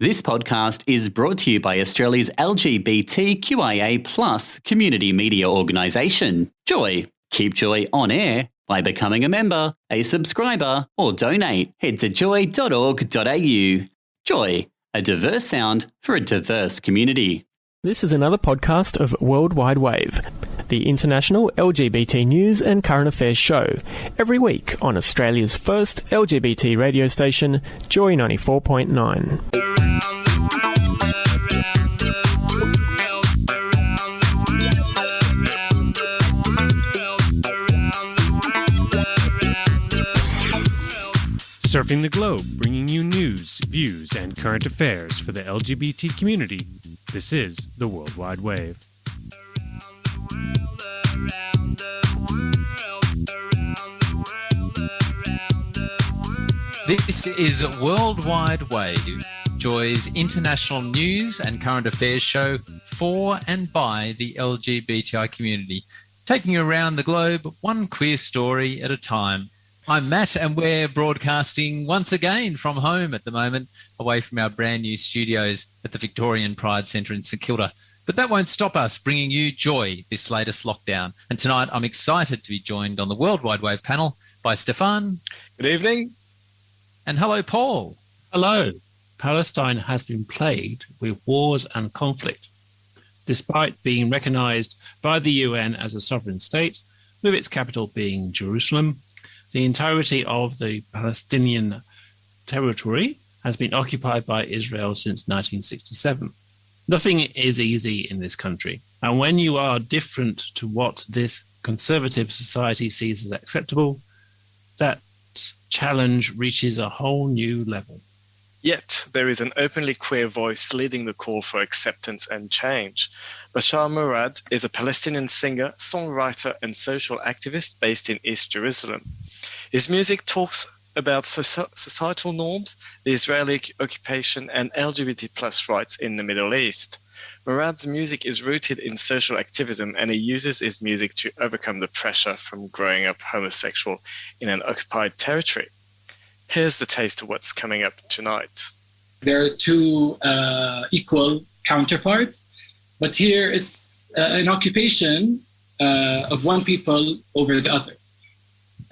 This podcast is brought to you by Australia's LGBTQIA+ community media organisation, Joy. Keep Joy on air by becoming a member, a subscriber, or donate. Head to joy.org.au. Joy, a diverse sound for a diverse community. This is another podcast of Worldwide Wave, the international LGBT news and current affairs show, every week on Australia's first LGBT radio station, Joy 94.9. Surfing the globe, bringing you news, views, and current affairs for the LGBT community. This is the World Wide Wave. This is World Wide Wave, Joy's international news and current affairs show for and by the LGBTI community, taking you around the globe, one queer story at a time. I'm Matt, and we're broadcasting once again from home at the moment, away from our brand new studios at the Victorian Pride Centre in St Kilda. But that won't stop us bringing you joy this latest lockdown. And tonight I'm excited to be joined on the World Wide Wave panel by Stefan. Good evening. And hello, Paul. Hello. Palestine has been plagued with wars and conflict. Despite being recognised by the UN as a sovereign state, with its capital being Jerusalem, the entirety of the Palestinian territory has been occupied by Israel since 1967. Nothing is easy in this country. And when you are different to what this conservative society sees as acceptable, that challenge reaches a whole new level. Yet, there is an openly queer voice leading the call for acceptance and change. Bashar Murad is a Palestinian singer, songwriter, and social activist based in East Jerusalem. His music talks about societal norms, the Israeli occupation, and LGBT+ rights in the Middle East. Murad's music is rooted in social activism, and he uses his music to overcome the pressure from growing up homosexual in an occupied territory. Here's the taste of what's coming up tonight. There are two equal counterparts, but here it's an occupation of one people over the other.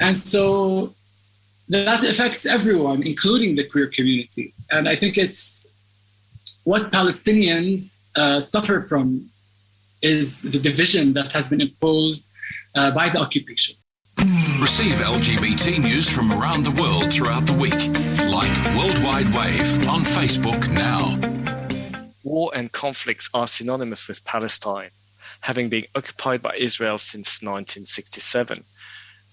And so that affects everyone, including the queer community. And I think it's what Palestinians suffer from is the division that has been imposed by the occupation. Receive LGBT news from around the world throughout the week. Like Worldwide Wave on Facebook now. War and conflicts are synonymous with Palestine, having been occupied by Israel since 1967.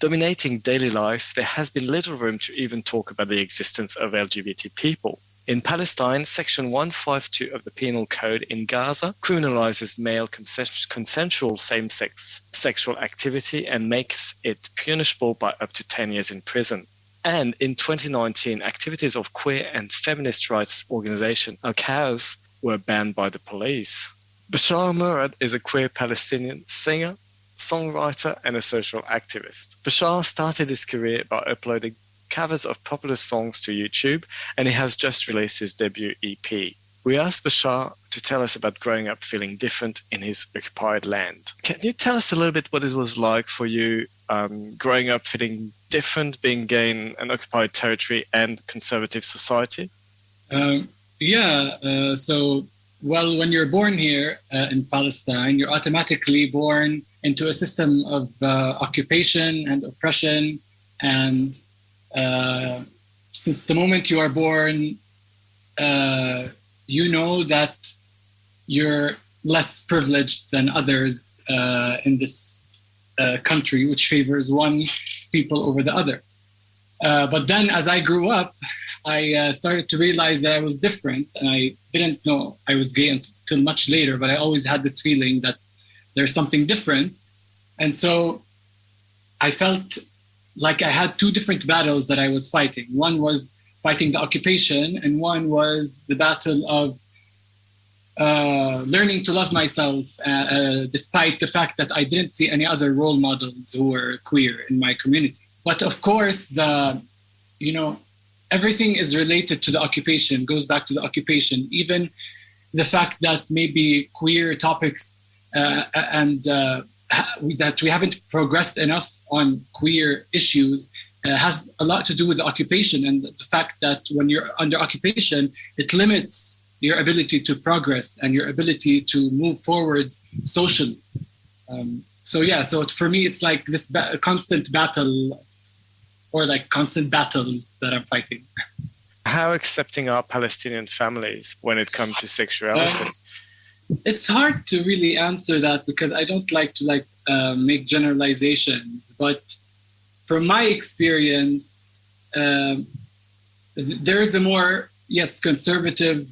Dominating daily life, there has been little room to even talk about the existence of LGBT people. In Palestine, Section 152 of the Penal Code in Gaza criminalizes male consensual same-sex sexual activity and makes it punishable by up to 10 years in prison. And in 2019, activities of queer and feminist rights organization Al-Kaz were banned by the police. Bashar Murad is a queer Palestinian singer, songwriter, and a social activist. Bashar started his career by uploading covers of popular songs to YouTube, and he has just released his debut EP. We asked Bashar to tell us about growing up feeling different in his occupied land. Can you tell us a little bit what it was like for you growing up feeling different, being gay in an occupied territory and conservative society? So when you're born here in Palestine, you're automatically born into a system of occupation and oppression. And since the moment you are born, you know that you're less privileged than others in this country, which favors one people over the other. But then as I grew up, I started to realize that I was different, and I didn't know I was gay until much later, but I always had this feeling that there's something different. And so I felt like I had two different battles that I was fighting. One was fighting the occupation, and one was the battle of learning to love myself, despite the fact that I didn't see any other role models who were queer in my community. But of course, everything is related to the occupation, goes back to the occupation. Even the fact that maybe queer topics that we haven't progressed enough on queer issues has a lot to do with the occupation, and the fact that when you're under occupation, it limits your ability to progress and your ability to move forward socially. So for me, it's like this constant battle, or like constant battles that I'm fighting. How accepting are Palestinian families when it comes to sexuality? It's hard to really answer that because I don't like to make generalizations. But from my experience, there is a more, conservative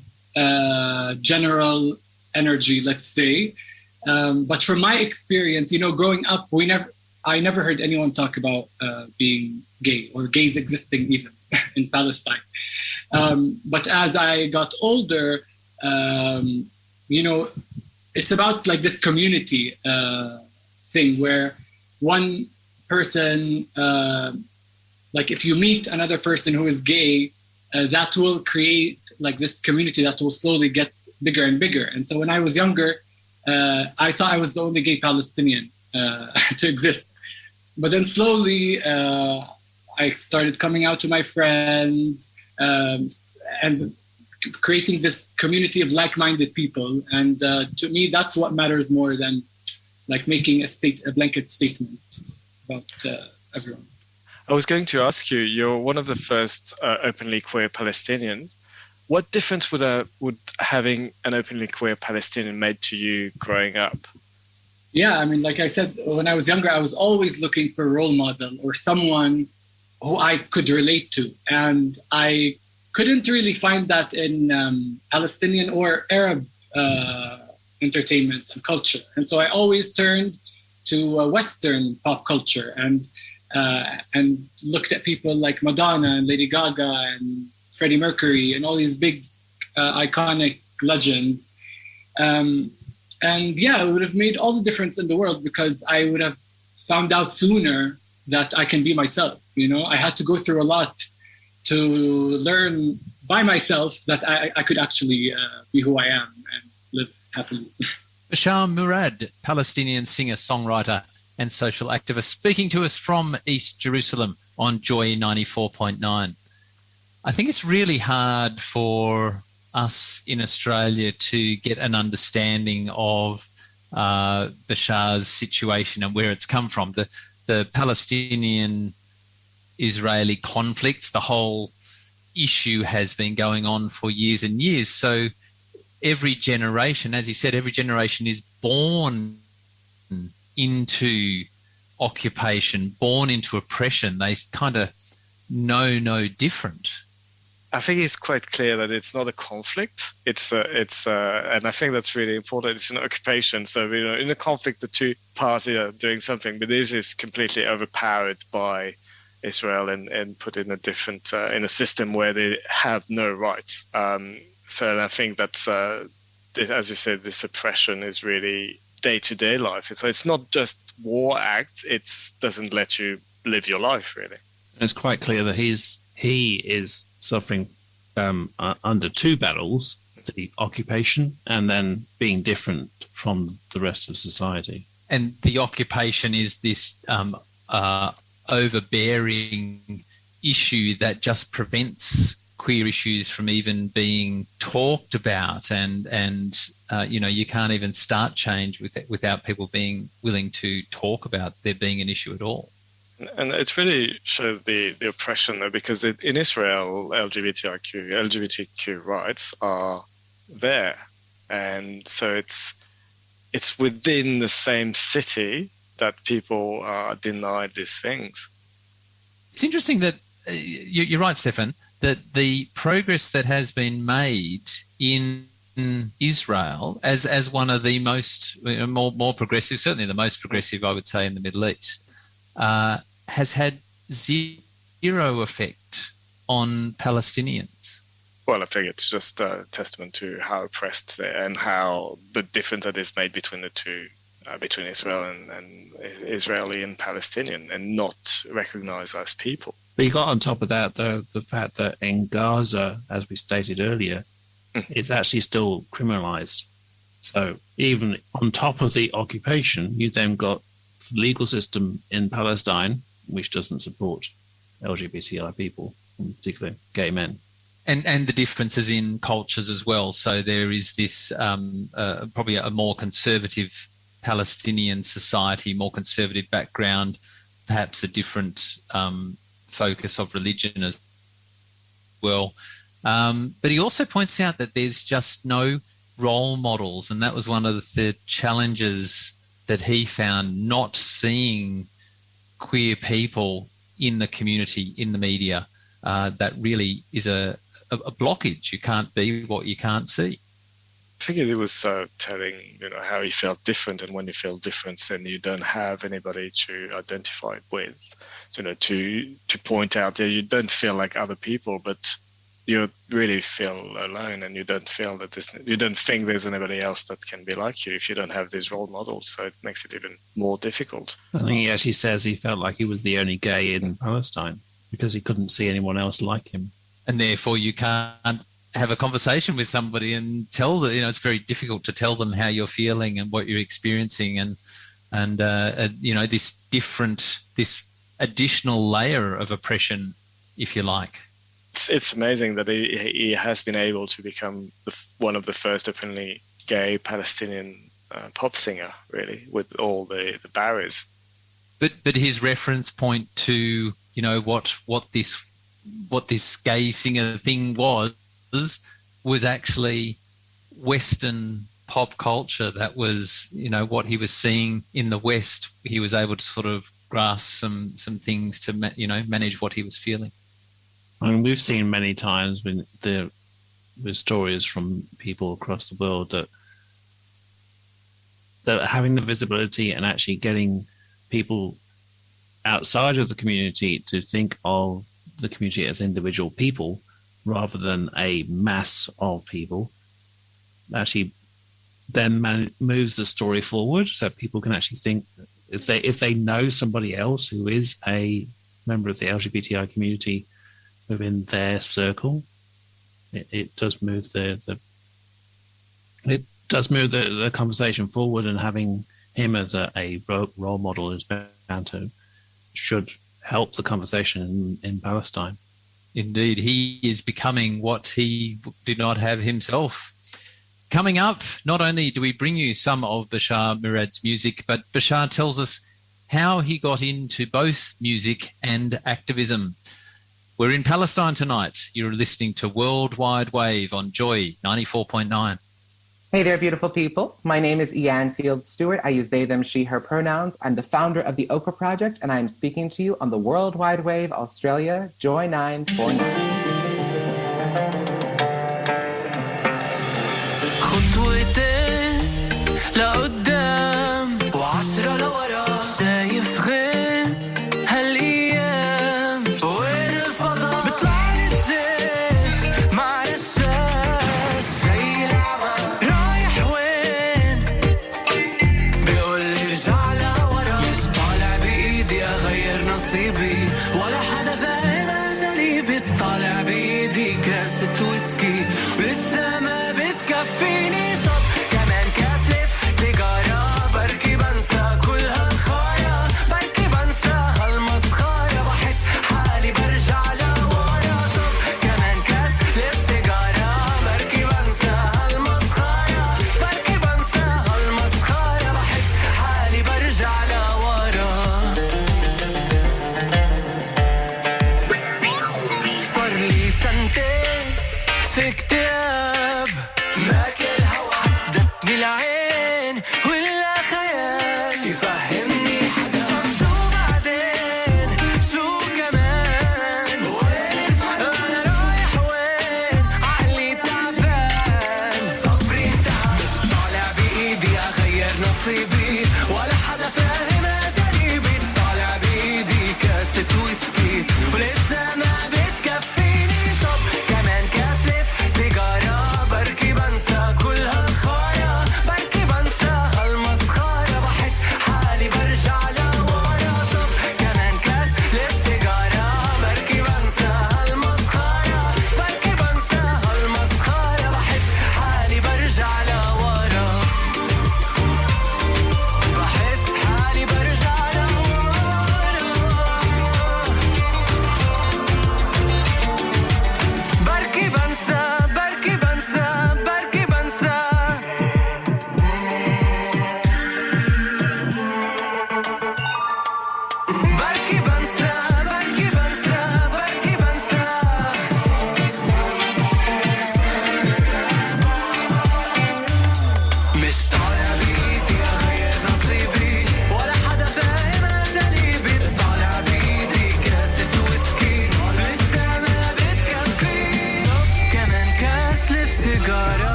general energy, let's say. But from my experience, growing up, I never heard anyone talk about being gay or gays existing even in Palestine. But as I got older, it's about like this community thing where one person, like if you meet another person who is gay, that will create like this community that will slowly get bigger and bigger. And so when I was younger, I thought I was the only gay Palestinian to exist. But then slowly I started coming out to my friends and creating this community of like-minded people. And to me, that's what matters more than like making a blanket statement about everyone. I was going to ask you, you're one of the first openly queer Palestinians. What difference would having an openly queer Palestinian made to you growing up? Yeah, I mean, like I said, when I was younger, I was always looking for a role model or someone who I could relate to. And I couldn't really find that in Palestinian or Arab entertainment and culture. And so I always turned to Western pop culture and looked at people like Madonna and Lady Gaga and Freddie Mercury and all these big iconic legends. And yeah, it would have made all the difference in the world because I would have found out sooner that I can be myself. I had to go through a lot to learn by myself that I could actually be who I am and live happily. Bashar Murad, Palestinian singer, songwriter and social activist, speaking to us from East Jerusalem on Joy 94.9. I think it's really hard for us in Australia to get an understanding of Bashar's situation and where it's come from. The Palestinian-Israeli conflict, the whole issue has been going on for years and years. So every generation, as he said, every generation is born into occupation, born into oppression. They kind of know no different. I think it's quite clear that it's not a conflict. It's and I think that's really important. It's an occupation. So in a conflict, the two parties are doing something, but this is completely overpowered by Israel and put in a different in a system where they have no rights. So I think that's as you said, this oppression is really day-to-day life. So it's not just war acts. It doesn't let you live your life really. It's quite clear that he is suffering under two battles, the occupation and then being different from the rest of society. And the occupation is this overbearing issue that just prevents queer issues from even being talked about, and you can't even start change without people being willing to talk about there being an issue at all. And it really shows the oppression, though, because in Israel, LGBTQ rights are there. And so it's within the same city that people are denied these things. It's interesting that, you're right, Stefan, that the progress that has been made in Israel as one of the most, more progressive, certainly the most progressive, I would say, in the Middle East, has had zero effect on Palestinians. Well, I think it's just a testament to how oppressed they are and how the difference that is made between the two, between Israel and Israeli and Palestinian, and not recognized as people. But you got on top of that, the fact that in Gaza, as we stated earlier, it's actually still criminalized. So even on top of the occupation, you then got the legal system in Palestine, which doesn't support LGBTI people, in particular gay men. And the differences in cultures as well. So there is this probably a more conservative Palestinian society, more conservative background, perhaps a different focus of religion as well. But he also points out that there's just no role models, and that was one of the challenges that he found, not seeing queer people in the community, in the media. That really is a blockage. You can't be what you can't see. I figured it was telling, how you felt different, and when you feel different, then you don't have anybody to identify with, to point out that you don't feel like other people, but you really feel alone, and you don't feel that you don't think there's anybody else that can be like you if you don't have these role models. So it makes it even more difficult. I think he actually says he felt like he was the only gay in Palestine because he couldn't see anyone else like him. And therefore you can't have a conversation with somebody and tell them, it's very difficult to tell them how you're feeling and what you're experiencing, and this additional layer of oppression, if you like. It's amazing that he has been able to become one of the first openly gay Palestinian pop singer, really, with all the barriers. But his reference point to what this gay singer thing was actually Western pop culture. That was what he was seeing in the West. He was able to sort of grasp some things to manage what he was feeling. I mean, we've seen many times with stories from people across the world that having the visibility and actually getting people outside of the community to think of the community as individual people rather than a mass of people actually then moves the story forward, so people can actually think, if they know somebody else who is a member of the LGBTI community within their circle, it does move the conversation forward, and having him as a role model is bound to should help the conversation in Palestine. Indeed, he is becoming what he did not have himself. Coming up, not only do we bring you some of Bashar Murad's music, but Bashar tells us how he got into both music and activism. We're in Palestine tonight. You're listening to Worldwide Wave on Joy 94.9. Hey there, beautiful people. My name is Ian Field Stewart. I use they, them, she, her pronouns. I'm the founder of the Ochre Project, and I am speaking to you on the Worldwide Wave, Australia, Joy 949. في كتاب ما كل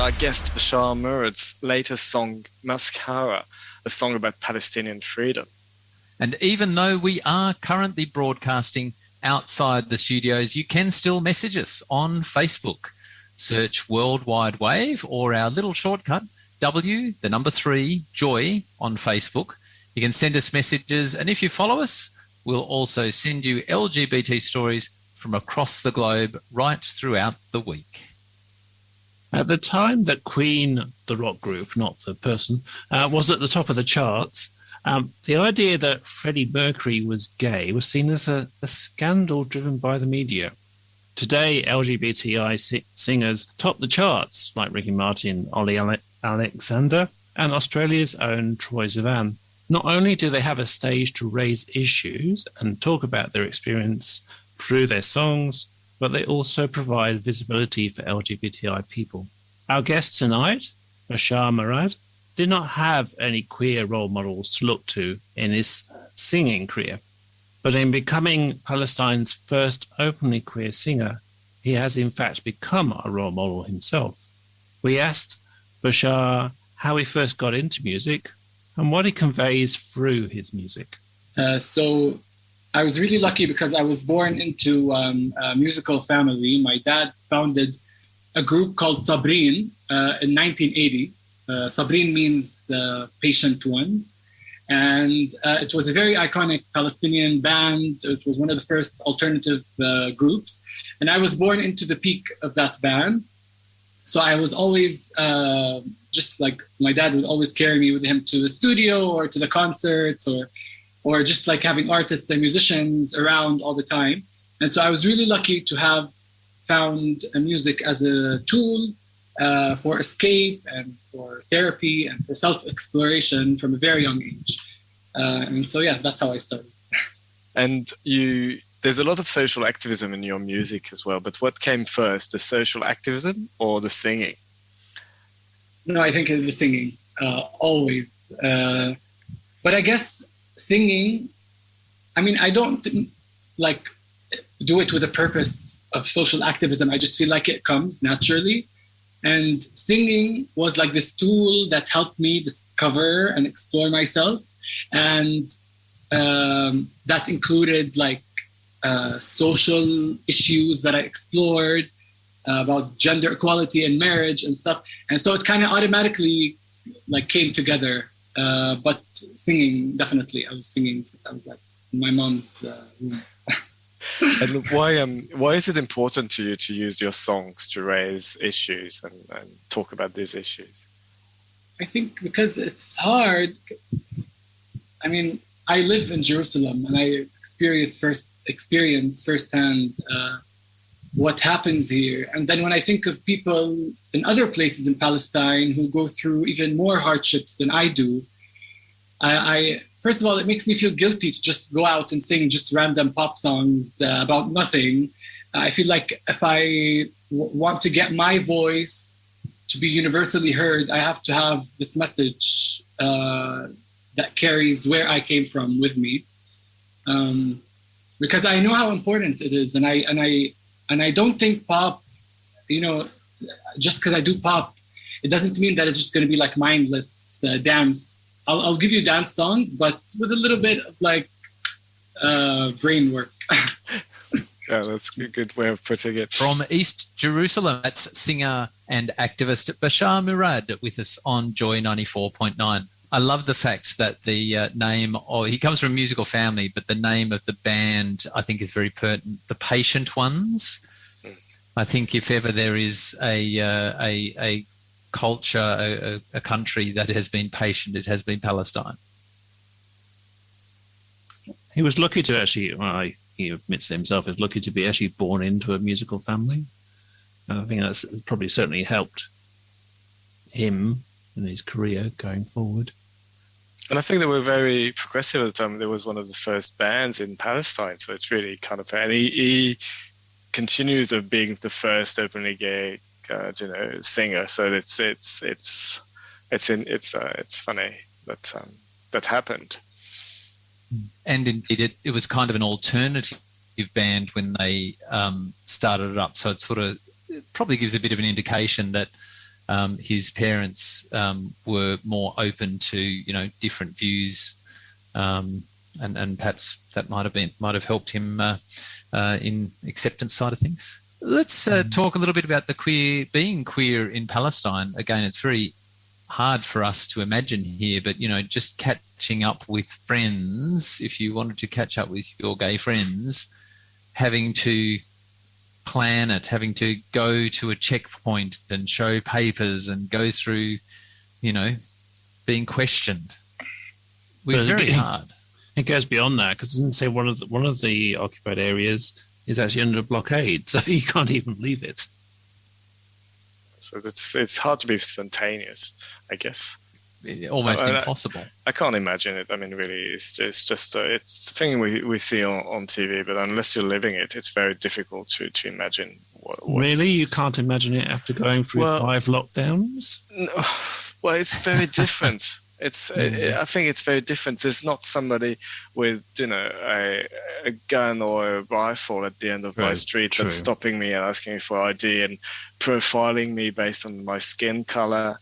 our guest Bashar Murad's latest song, Mascara, a song about Palestinian freedom. And even though we are currently broadcasting outside the studios, you can still message us on Facebook. Search Worldwide Wave or our little shortcut, W3 on Facebook. You can send us messages, and if you follow us, we'll also send you LGBT stories from across the globe right throughout the week. At the time that Queen, the rock group, not the person, was at the top of the charts, the idea that Freddie Mercury was gay was seen as a scandal driven by the media. Today, LGBTI singers top the charts, like Ricky Martin, Ollie Alexander, and Australia's own Troye Sivan. Not only do they have a stage to raise issues and talk about their experience through their songs, but they also provide visibility for LGBTI people. Our guest tonight, Bashar Murad, did not have any queer role models to look to in his singing career, but in becoming Palestine's first openly queer singer, he has in fact become a role model himself. We asked Bashar how he first got into music and what he conveys through his music. So I was really lucky because I was born into a musical family. My dad founded a group called Sabreen in 1980. Sabreen means patient ones. And it was a very iconic Palestinian band. It was one of the first alternative groups. And I was born into the peak of that band. So I was always just like, my dad would always carry me with him to the studio or to the concerts or just like having artists and musicians around all the time. And so I was really lucky to have found music as a tool for escape and for therapy and for self-exploration from a very young age. And so, yeah, that's how I started. And there's a lot of social activism in your music as well, but what came first, the social activism or the singing? No, I think the singing, always. But I guess singing, I mean, I don't like do it with a purpose of social activism. I just feel like it comes naturally. And singing was like this tool that helped me discover and explore myself. And that included like social issues that I explored about gender equality and marriage and stuff. And so it kind of automatically like came together. But singing, definitely. I was singing since I was like in my mom's room. And why is it important to you to use your songs to raise issues and talk about these issues? I think because it's hard. I mean, I live in Jerusalem and I experience firsthand what happens here. And then when I think of people in other places in Palestine who go through even more hardships than I do, I first of all, it makes me feel guilty to just go out and sing just random pop songs about nothing. I feel like if I want to get my voice to be universally heard, I have to have this message that carries where I came from with me, because I know how important it is, and I don't think pop, just because I do pop, it doesn't mean that it's just going to be like mindless dance. I'll give you dance songs, but with a little bit of like brain work. Yeah, that's a good way of putting it. From East Jerusalem, that's singer and activist Bashar Murad with us on Joy 94.9. I love the fact that the name, he comes from a musical family, but the name of the band I think is very pertinent. The Patient Ones. I think if ever there is a culture, a country that has been patient, it has been Palestine. He was lucky to actually, he admits to himself, is lucky to be actually born into a musical family. And I think that's probably certainly helped him in his career going forward. And I think they were very progressive at the time. There was one of the first bands in Palestine, so it's really kind of, and he continues of being the first openly gay singer. So it's funny that happened. And indeed, it was kind of an alternative band when they started it up. So it probably gives a bit of an indication that his parents were more open to different views, and perhaps that might have helped him in acceptance side of things. Let's talk a little bit about being queer in Palestine. Again, it's very hard for us to imagine here, but just catching up with friends, if you wanted to catch up with your gay friends, having to plan it, having to go to a checkpoint and show papers and go through, being questioned. We're very hard. It goes beyond that, because doesn't say one of the occupied areas is actually under blockade, so you can't even leave it. So it's hard to be spontaneous, I guess. Almost impossible. I can't imagine it. I mean, really, it's a thing we see on TV, but unless you're living it, it's very difficult to imagine. Really? You can't imagine it after going through 5 lockdowns? No, well, it's very different. I think it's very different. There's not somebody with, a gun or a rifle at the end of my street that's stopping me and asking me for ID and profiling me based on my skin color.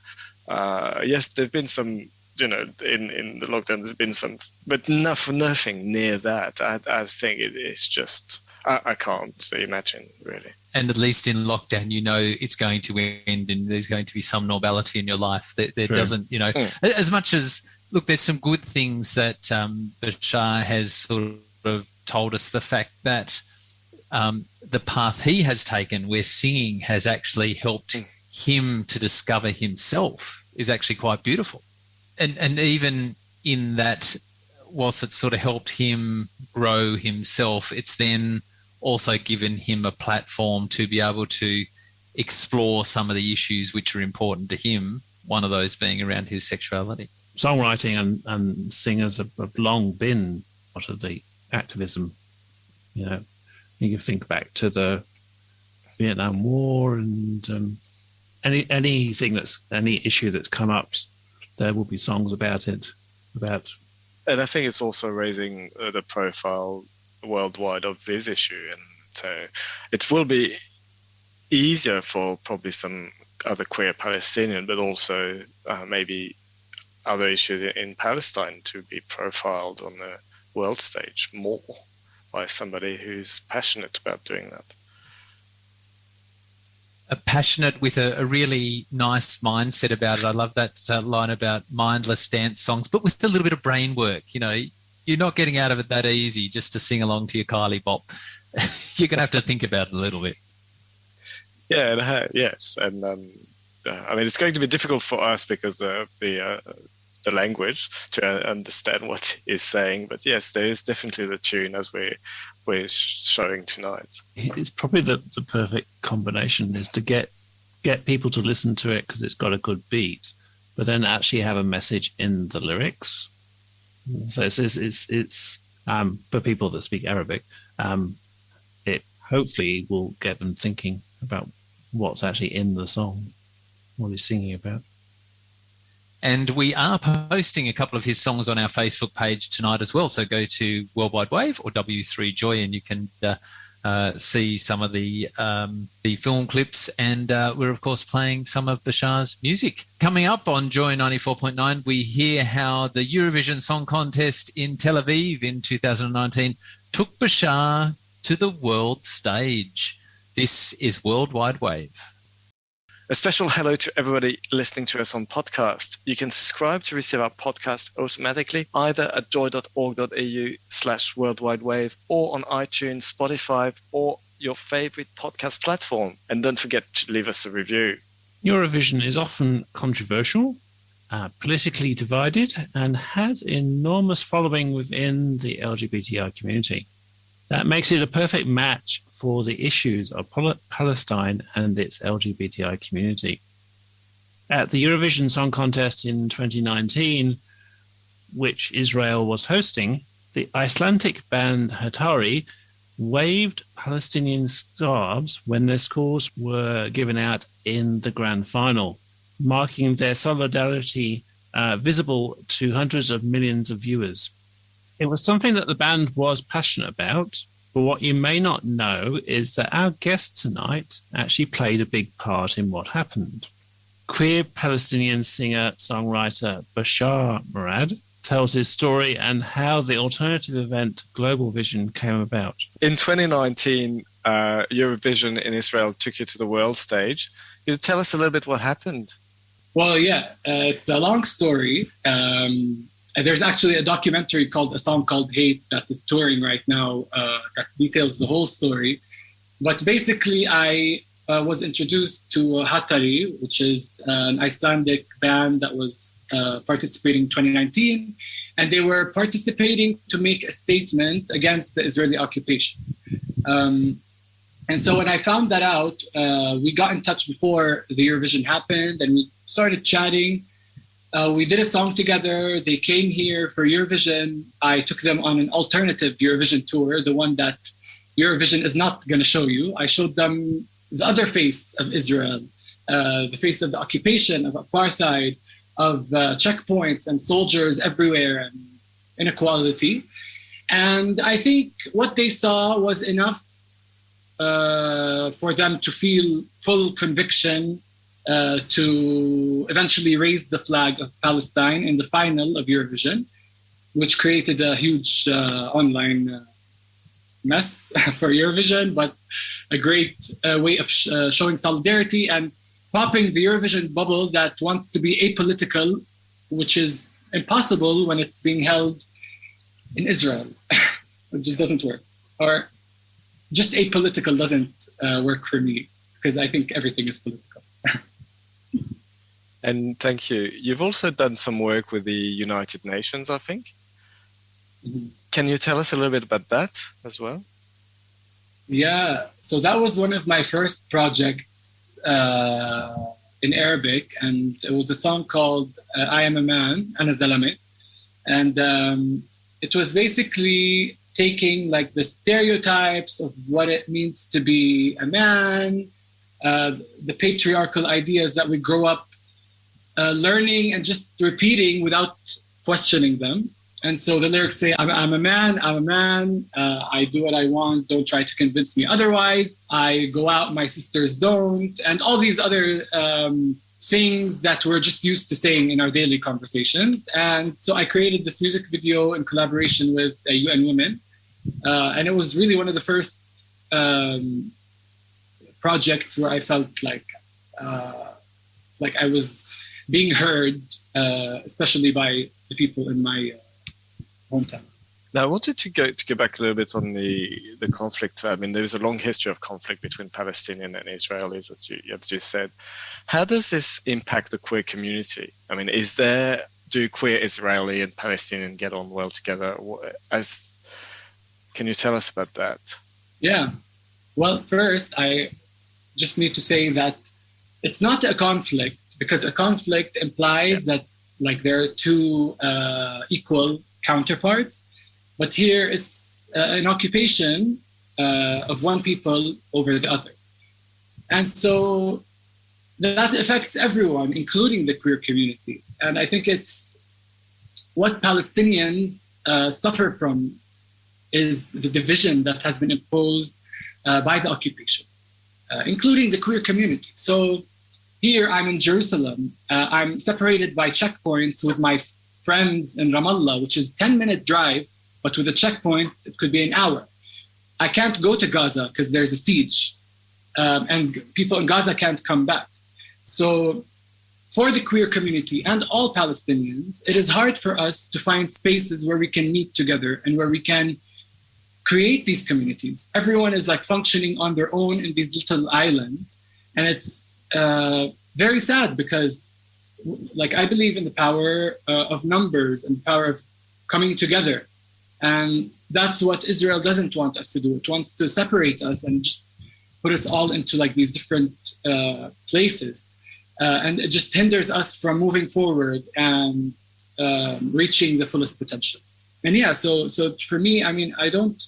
Yes, there've been some, in the lockdown, there's been some, but nothing near that. I think it's just, I can't imagine, really. And at least in lockdown, it's going to end and there's going to be some normality in your life. There doesn't, as much as, look, there's some good things that Bashar has sort of told us. The fact that the path he has taken, where singing has actually helped him to discover himself, is actually quite beautiful. And even in that, whilst it's sort of helped him grow himself, it's then also given him a platform to be able to explore some of the issues which are important to him, one of those being around his sexuality. Songwriting and singers have long been part of the activism. You can think back to the Vietnam War and any issue that's come up, there will be songs about it. And I think it's also raising the profile worldwide of this issue, and so it will be easier for probably some other queer Palestinian, but also maybe other issues in Palestine to be profiled on the world stage more by somebody who's passionate about doing that. Passionate with a really nice mindset about it. I love that line about mindless dance songs, but with a little bit of brain work. You're not getting out of it that easy just to sing along to your Kylie Bop. You're going to have to think about it a little bit. Yeah, yes. And it's going to be difficult for us because of the language to understand what he's saying. But yes, there is definitely the tune as we're showing tonight. It's probably the perfect combination is to get people to listen to it because it's got a good beat, but then actually have a message in the lyrics. So it's for people that speak Arabic, it hopefully will get them thinking about what's actually in the song, what he's singing about. And we are posting a couple of his songs on our Facebook page tonight as well. So go to Worldwide Wave or W3Joy and you can see some of the film clips. And we're, of course, playing some of Bashar's music. Coming up on Joy 94.9, we hear how the Eurovision Song Contest in Tel Aviv in 2019 took Bashar to the world stage. This is Worldwide Wave. A special hello to everybody listening to us on podcast. You can subscribe to receive our podcast automatically either at joy.org.au/worldwidewave or on iTunes, Spotify, or your favorite podcast platform. And don't forget to leave us a review. Eurovision is often controversial, politically divided, and has enormous following within the LGBTI community. That makes it a perfect match for the issues of Palestine and its LGBTI community. At the Eurovision Song Contest in 2019, which Israel was hosting, the Icelandic band Hatari waved Palestinian scarves when their scores were given out in the grand final, marking their solidarity visible to hundreds of millions of viewers. It was something that the band was passionate about, but what you may not know is that our guest tonight actually played a big part in what happened. Queer Palestinian singer-songwriter Bashar Murad tells his story and how the alternative event Global Vision came about. In 2019, Eurovision in Israel took you to the world stage. Could you tell us a little bit what happened? Well, yeah, it's a long story. There's actually a documentary called A Song Called Hate that is touring right now that details the whole story. But basically, I was introduced to Hatari, which is an Icelandic band that was participating in 2019. And they were participating to make a statement against the Israeli occupation. And so when I found that out, we got in touch before the Eurovision happened and we started chatting. We did a song together. They came here for Eurovision. I took them on an alternative Eurovision tour, the one that Eurovision is not going to show you. I showed them the other face of Israel, the face of the occupation, of apartheid, of checkpoints and soldiers everywhere and inequality. And I think what they saw was enough for them to feel full conviction to eventually raise the flag of Palestine in the final of Eurovision, which created a huge online mess for Eurovision, but a great way of showing solidarity and popping the Eurovision bubble that wants to be apolitical, which is impossible when it's being held in Israel. It just doesn't work. Or just apolitical doesn't work for me because I think everything is political. And thank you. You've also done some work with the United Nations, I think. Mm-hmm. Can you tell us a little bit about that as well? Yeah, so that was one of my first projects in Arabic, and it was a song called I Am a Man, Ana Zalame. And it was basically taking like the stereotypes of what it means to be a man, the patriarchal ideas that we grow up learning and just repeating without questioning them. And so the lyrics say, I'm a man, I do what I want, don't try to convince me otherwise. I go out, my sisters don't. And all these other things that we're just used to saying in our daily conversations. And so I created this music video in collaboration with UN Women. And it was really one of the first projects where I felt like I was being heard, especially by the people in my hometown. Now, I wanted to go back a little bit on the conflict. I mean, there's a long history of conflict between Palestinian and Israelis, as you said. How does this impact the queer community? I mean, do queer Israeli and Palestinian get on well together? Can you tell us about that? Yeah. Well, first, I just need to say that it's not a conflict, because a conflict implies that like there are two equal counterparts. But here it's an occupation of one people over the other. And so that affects everyone, including the queer community. And I think it's what Palestinians suffer from is the division that has been imposed by the occupation, including the queer community. So here I'm in Jerusalem. I'm separated by checkpoints with my friends in Ramallah, which is a 10-minute drive, but with a checkpoint, it could be an hour. I can't go to Gaza because there's a siege, and people in Gaza can't come back. So for the queer community and all Palestinians, it is hard for us to find spaces where we can meet together and where we can create these communities. Everyone is like functioning on their own in these little islands. And it's very sad because like I believe in the power of numbers and the power of coming together. And that's what Israel doesn't want us to do. It wants to separate us and just put us all into like these different places. And it just hinders us from moving forward and reaching the fullest potential. And yeah, so for me, I mean, I don't,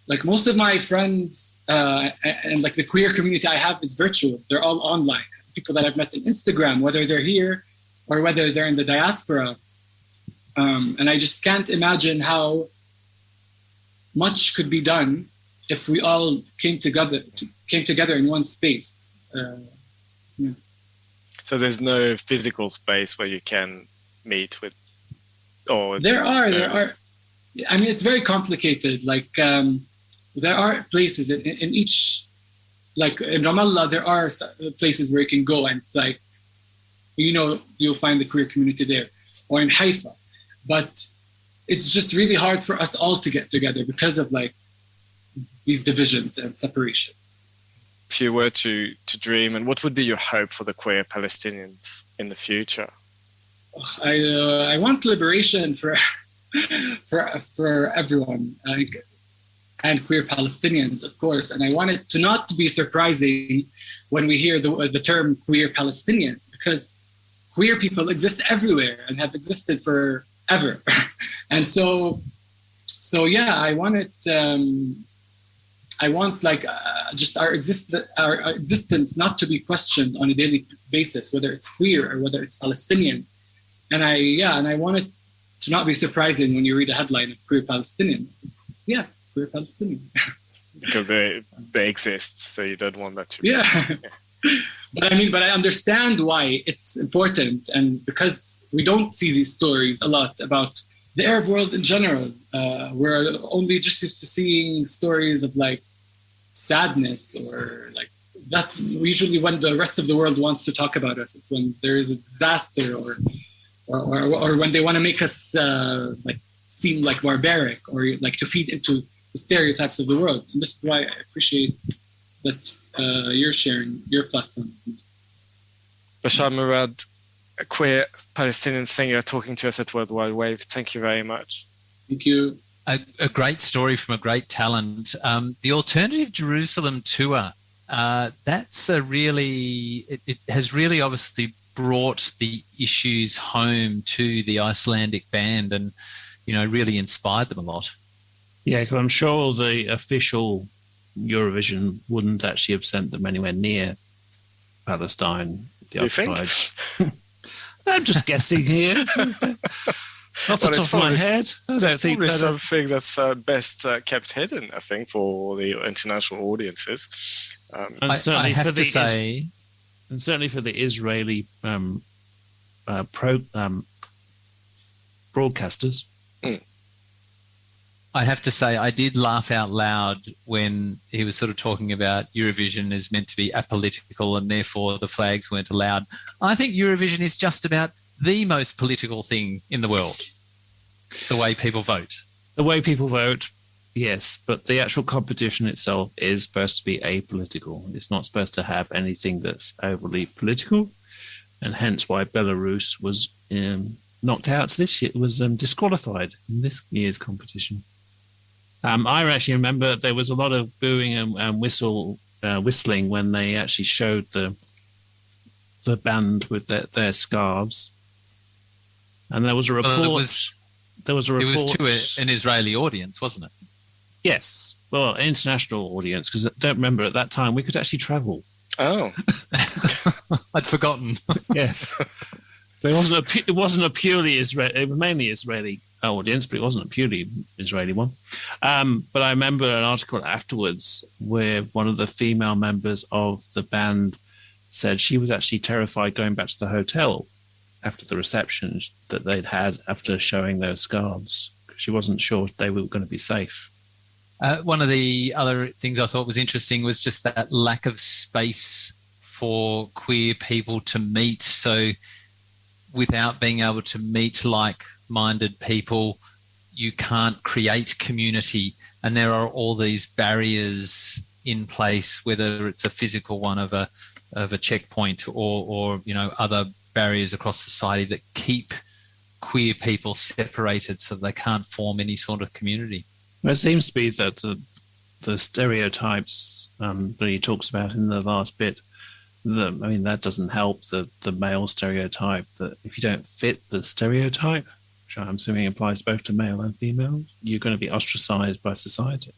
like most of my friends and like the queer community I have is virtual. They're all online. People that I've met on Instagram, whether they're here or whether they're in the diaspora. And I just can't imagine how much could be done if we all came together in one space. Yeah. So there's no physical space where you can meet with, or there are. I mean, it's very complicated. Like there are places in each, like in Ramallah, there are places where you can go and it's like, you'll find the queer community there, or in Haifa. But it's just really hard for us all to get together because of like these divisions and separations. If you were to dream, and what would be your hope for the queer Palestinians in the future? I want liberation for everyone, and queer Palestinians, of course. And I want it to not to be surprising when we hear the term queer Palestinian, because queer people exist everywhere and have existed forever. And so yeah, I want it. I want like just our existence not to be questioned on a daily basis, whether it's queer or whether it's Palestinian. And I want it to not be surprising when you read a headline of queer Palestinian. Yeah, queer Palestinian. Because they exist, so you don't want that to be. Yeah. But I understand why it's important, and because we don't see these stories a lot about the Arab world in general. We're only just used to seeing stories of like sadness, or like that's usually when the rest of the world wants to talk about us. It's when there is a disaster, or when they want to make us like seem like barbaric, or like to feed into the stereotypes of the world. And this is why I appreciate that you're sharing your platform. Bashar Murad, a queer Palestinian singer, talking to us at World Wide Wave. Thank you very much. Thank you. A great story from a great talent. The Alternative Jerusalem tour, that's a really, it has really obviously brought the issues home to the Icelandic band and, really inspired them a lot. Yeah, because I'm sure the official Eurovision wouldn't actually have sent them anywhere near Palestine. You think? I'm just guessing here. Off the top of my head, I don't think that's something that's best kept hidden, I think, for the international audiences. And certainly I have to say, and certainly for the Israeli broadcasters. I have to say, I did laugh out loud when he was sort of talking about Eurovision is meant to be apolitical and therefore the flags weren't allowed. I think Eurovision is just about the most political thing in the world, the way people vote. The way people vote, yes, but the actual competition itself is supposed to be apolitical. It's not supposed to have anything that's overly political, and hence why Belarus was knocked out this year, was disqualified in this year's competition. I actually remember there was a lot of booing and whistling when they actually showed the band with their scarves. And there was a report. It was to an Israeli audience, wasn't it? Yes. Well, an international audience, because I don't remember at that time we could actually travel. Oh. I'd forgotten. Yes. So it wasn't a purely Israeli, it was mainly Israeli audience, but it wasn't a purely Israeli one. But I remember an article afterwards where one of the female members of the band said she was actually terrified going back to the hotel after the reception that they'd had after showing their scarves. She wasn't sure they were going to be safe. One of the other things I thought was interesting was just that lack of space for queer people to meet. So without being able to meet like-minded people, you can't create community. And there are all these barriers in place, whether it's a physical one of a checkpoint or other barriers across society that keep queer people separated so they can't form any sort of community. There seems to be that the stereotypes that he talks about in the last bit, that doesn't help the male stereotype, that if you don't fit the stereotype, which I'm assuming applies both to male and female, you're going to be ostracized by society.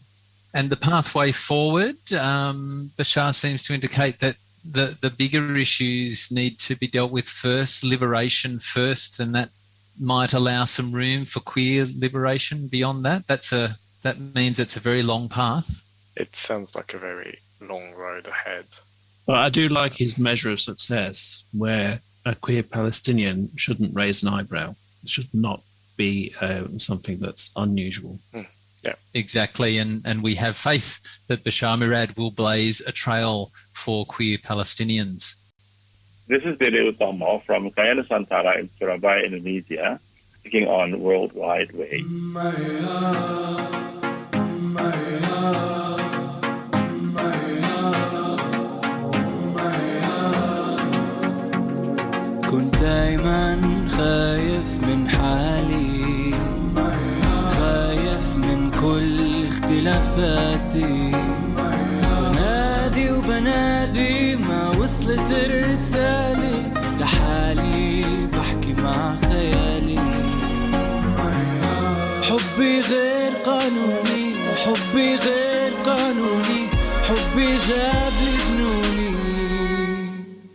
And the pathway forward, Bashar seems to indicate that the bigger issues need to be dealt with first, liberation first, and that might allow some room for queer liberation beyond that. That means it's a very long path. It sounds like a very long road ahead. But I do like his measure of success, where a queer Palestinian shouldn't raise an eyebrow. It should not be something that's unusual. Yeah, exactly. And we have faith that Bashar Murad will blaze a trail for queer Palestinians. This is Dede Utama from Kaya Nusantara in Surabaya, Indonesia, speaking on World Wide Wave. كنت دايما خايف من حالي، خايف من كل اختلافاتي، بنادي وبنادي ما وصلت الرسالة، لحالي بحكي مع خيالي. حبي غير قانوني، حبي غير قانوني، حبي جاب لي جنوني.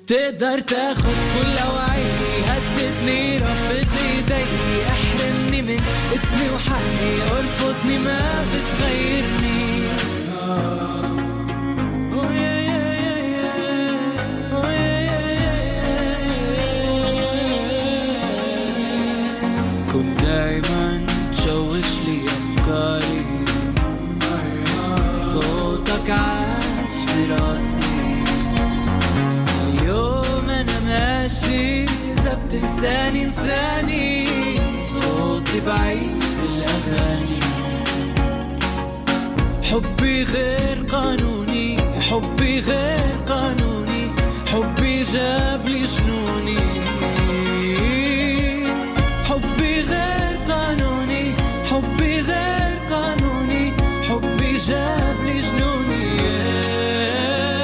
تقدر تاخد كل وعيي، هددني ربط ايدي، احرمني من اسمي وحقي، ارفضني ما بتغيرني. كنت دايما تشوش لي افكاري، صوتك عاش في راسي. اليوم انا ماشي، اذا بتنساني انساني، صوتي بعيش بالاغاني. حبي غير قانوني، حبي غير قانوني، حبي جاب لي جنوني. حبي غير قانوني، حبي غير قانوني، حبي جاب لي جنوني.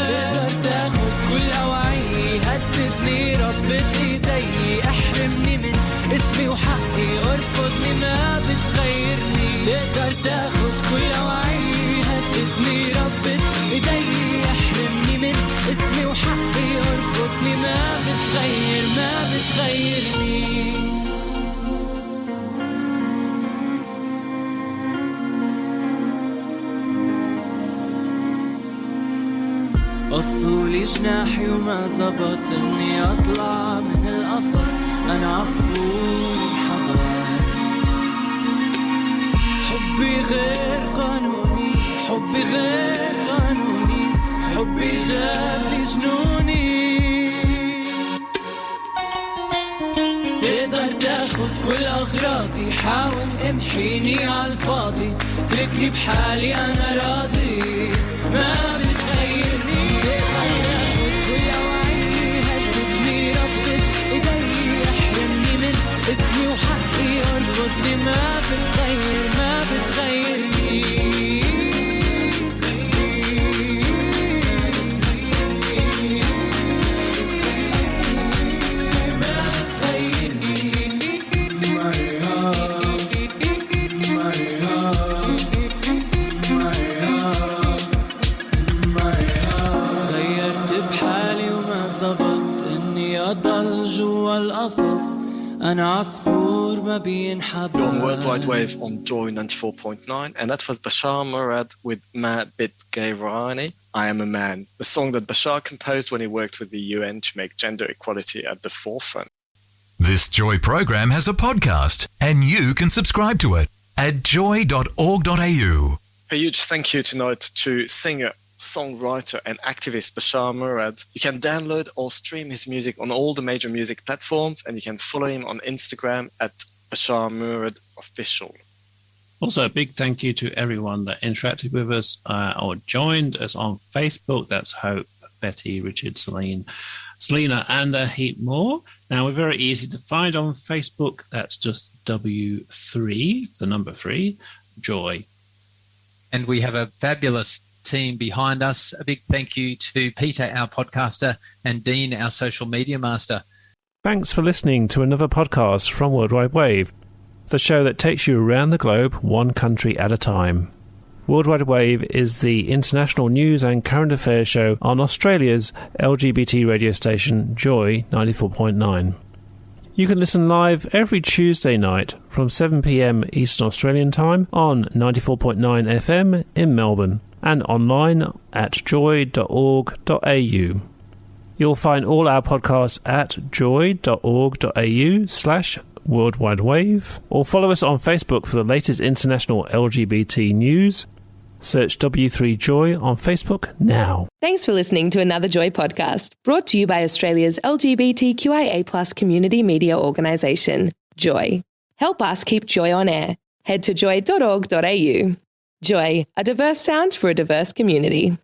تقدر تاخد كل وعي، هددني ربط ايدي، احرمني من اسمي وحقي، ارفضني ما بتغيرني. تقدر تاخد كل وعي، هددني ربط ايدي، احرمني من اسمي وحقي، ارفضني ما بتغيرني. قصولي جناحي وما زبط اني اطلع من القفص، انا عصفور الحواس. حبي غير قانوني، حبي غير قانوني، حبي جاب لي جنوني. تقدر تاخد كل اغراضي، حاول امحيني عالفاضي، تركني بحالي انا راضي، ما بتغيرني. اسمي وحقي، ارفضني ما بتغيرني. غيرت بحالي وما زبط اني اضل جوا القفص، أنا عصفور ما بينحب. You're on World Wide Wave on Joy 94.9, and that was Bashar Murad with Ma Bit Gayrani, I Am a Man, the song that Bashar composed when he worked with the UN to make gender equality at the forefront. This Joy program has a podcast, and you can subscribe to it at joy.org.au. A huge thank you tonight to singer, songwriter and activist Bashar Murad. You can download or stream his music on all the major music platforms, and you can follow him on Instagram at Bashar Murad Official. Also, a big thank you to everyone that interacted with us or joined us on Facebook. That's Hope, Betty, Richard, Selena, and a heap more. Now, we're very easy to find on Facebook. That's just W3, the number 3, Joy. And we have a fabulous team behind us. A big thank you to Peter, our podcaster, and Dean, our social media master. Thanks for listening to another podcast from World Wide Wave, the show that takes you around the globe, one country at a time. World Wide Wave is the international news and current affairs show on Australia's LGBT radio station Joy 94.9. You can listen live every Tuesday night from 7 p.m. Eastern Australian Time on 94.9 FM in Melbourne, and online at joy.org.au. You'll find all our podcasts at joy.org.au/worldwidewave or follow us on Facebook for the latest international LGBT news. Search W3Joy on Facebook now. Thanks for listening to another Joy podcast, brought to you by Australia's LGBTQIA+ community media organisation, Joy. Help us keep Joy on air. Head to joy.org.au. Joy, a diverse sound for a diverse community.